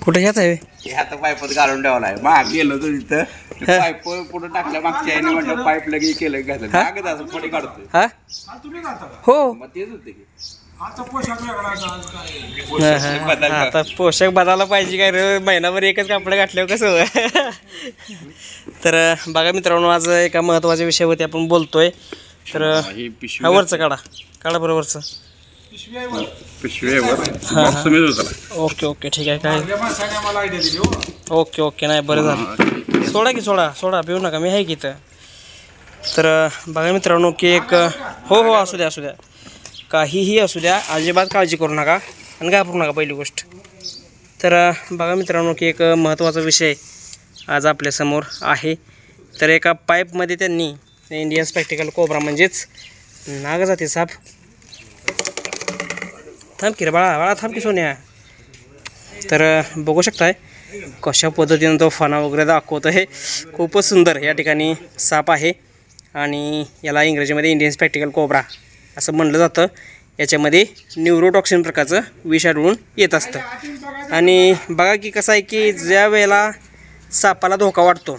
कुठे ह्यात आहे हे आता पाईपच घालून ठेवला आहे. माग गेलो तर तिथं पाईप पुढे टाकलं मागच्या आईने म्हटलं पाईप लगे केलं घातलं मागच असं पुढे काढतोय. हा हो मग तेच होते की आता पोशाख बदलायला पाहिजे काय रे महिनाभर एकच कपडे घातल्यावर कसं. तर बघा मित्रांनो आज एका महत्त्वाच्या विषयावरती आपण बोलतोय. तर हा वरचं काढा बरोबरचं ओके ओके ठीक आहे काय ओके नाही बरं झालं सोडा पिऊ नका मी आहे की इथं. तर बघा मित्रांनो की एक हो असू द्या काहीही असू द्या अजिबात काळजी करू नका आणि घाबरू नका पहिली गोष्ट. तर बघा मित्रांनो की एक महत्त्वाचा विषय आज आपल्यासमोर आहे. तर एका पाईपमध्ये त्यांनी इंडियन स्पेक्टिकल कोब्रा म्हणजेच नागजाती साप थांब की रे बाळा थांब की सोन्या. तर बघू शकताय कशा पद्धतीनं तो फणा वगैरे दाखवतो आहे. खूपच सुंदर या ठिकाणी साप आहे आणि याला इंग्रजीमध्ये इंडियन स्पेक्टिकल कोब्रा असं म्हणलं जातं. याच्यामध्ये न्यूरोटॉक्सिन प्रकारचं विष आढळून येत असतं. आणि बघा की कसं आहे की ज्या वेळेला सापाला धोका वाटतो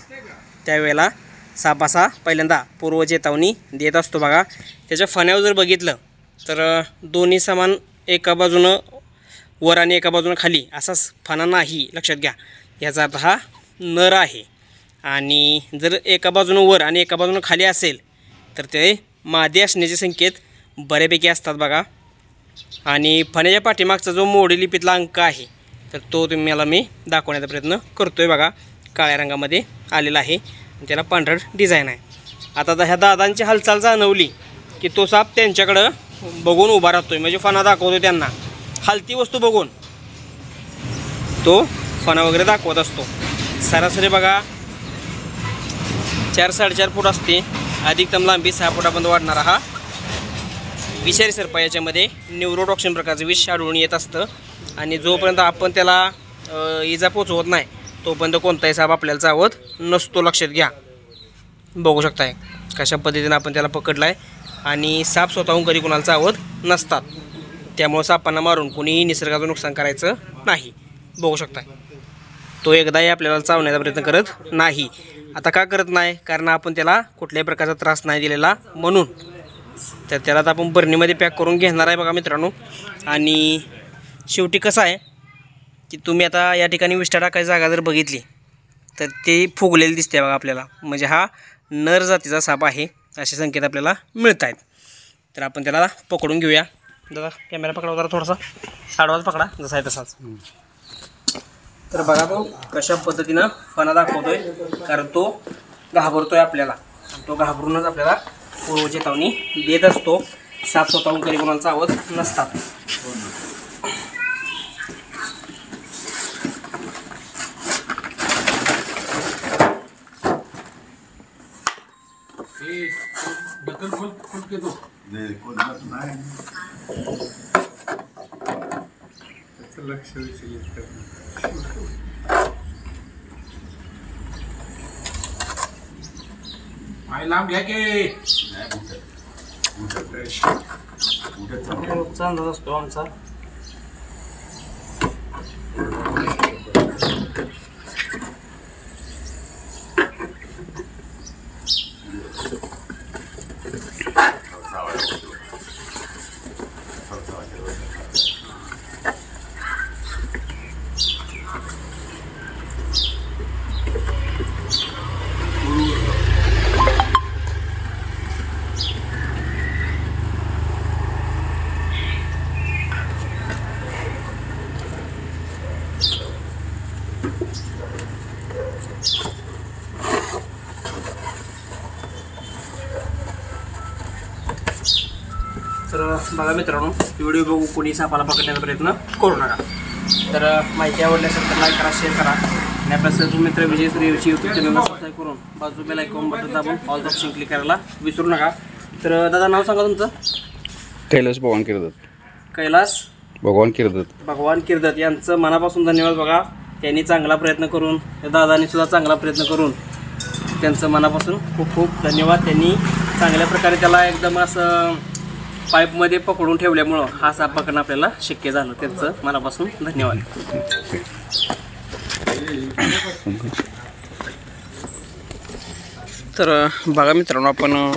त्यावेळेला साप असा पहिल्यांदा पूर्व चेतावणी देत असतो. बघा त्याच्या फण्यावर जर बघितलं तर दोन्ही समान एका बाजूनं वर आणि एका बाजूनं खाली असाच फणा नाही, लक्षात घ्या. याचा अर्थ हा नर आहे. आणि जर एका बाजूनं वर आणि एका बाजूनं खाली असेल तर ते मादी असण्याचे संकेत बऱ्यापैकी असतात बघा. आणि फण्याच्या पाठीमागचा जो मोडी लिपीतला अंक आहे तर तो तुम्हाला मी दाखवण्याचा प्रयत्न करतो आहे. बघा काळ्या रंगामध्ये आलेला आहे आणि त्याला पांढरट डिझाईन आहे. आता ह्या दादांची हालचाल जाणवली की तो साप त्यांच्याकडं बघून उभा राहतोय, म्हणजे फणा दाखवतो त्यांना. हलती वस्तू बघून तो फणा वगैरे दाखवत असतो. सरासरी बघा 4-4.5 फूट असते. अधिकतम लांबी 6 फुटापर्यंत वाढणारा हा विषारी सर्प. याच्यामध्ये न्यूरोटॉक्सिन प्रकारचं विष आढळून येत असतं. आणि जोपर्यंत आपण त्याला इजा पोचवत नाही तोपर्यंत कोणताही साप आपल्याला चावत नसतो, लक्षात घ्या. बघू शकताय कशा पद्धतीनं आपण त्याला पकडला आहे. आणि साप स्वतःहून कधी कोणाला चावत नसतात. त्यामुळं सापांना मारून कोणीही निसर्गाचं नुकसान करायचं नाही. बघू शकताय तो एकदाही आपल्याला चावण्याचा प्रयत्न करत नाही. आता का करत नाही? कारण आपण त्याला कुठल्याही प्रकारचा त्रास नाही दिलेला म्हणून. तर त्याला आता आपण बरणीमध्ये पॅक करून घेणार आहे बघा मित्रांनो. आणि शेवटी कसं आहे की तुम्ही आता या ठिकाणी विष्ठा टाकायची जागा जर बघितली तर ते फुगलेली दिसते बघा आपल्याला, म्हणजे हा नर जातीचा साप आहे असे संकेत आपल्याला मिळत आहेत. तर आपण त्याला पकडून घेऊया. दादा कॅमेरा पकडा जरा थोडासा आडवाच पकडा जसा आहे तसाच. तर बघा तो कशा पद्धतीनं फणा दाखवतोय, कारण तो घाबरतोय आपल्याला. तो घाबरूनच आपल्याला पूर्व चेतावणी देत असतो. साप स्वतःहून कधी कोणाला चावत नसतात. लांब घ्या की चांगला असतो आमचा. तर बघा मित्रांनो व्हिडिओ बघू कोणी सापाला पकडण्याचा प्रयत्न करू नका. तर माहिती आवडली असेल तर लाईक करा, शेअर करा आणि आपल्या सर्व मित्र विजय सूर्यवंशी यूट्यूब चॅनलला सबस्क्राईब करून बाजू बेल आयकॉन बटन दाबून ऑल ऑप्शन क्लिक करायला विसरू नका. तर दादा नाव सांगा तुमचं? कैलास भगवान किर्दत. कैलास भगवान किर्दत यांचं मनापासून धन्यवाद. बघा त्यांनी चांगला प्रयत्न करून, दादांनी सुद्धा चांगला प्रयत्न करून त्यांचं मनापासून खूप खूप धन्यवाद. त्यांनी चांगल्या प्रकारे त्याला एकदम असं पाईपमध्ये पकडून ठेवल्यामुळं हा साप पकडणं आपल्याला शक्य झालं. त्यांचं मनापासून धन्यवाद. तर बघा मित्रांनो, आपण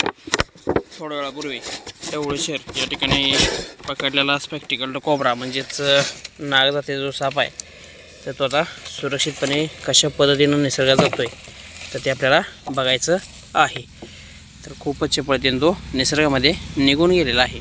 थोड्या वेळापूर्वी ढवळेश्वर या ठिकाणी पकडलेला स्पेक्टिकल्ड कोब्रा म्हणजेच नाग जातीचा जो साप आहे तर तो आता सुरक्षितपणे कशा पद्धतीनं निसर्गात जातो आहे तर ते आपल्याला बघायचं आहे. तर खूपच चपळतेने तो निसर्गामध्ये निघून गेलेला आहे.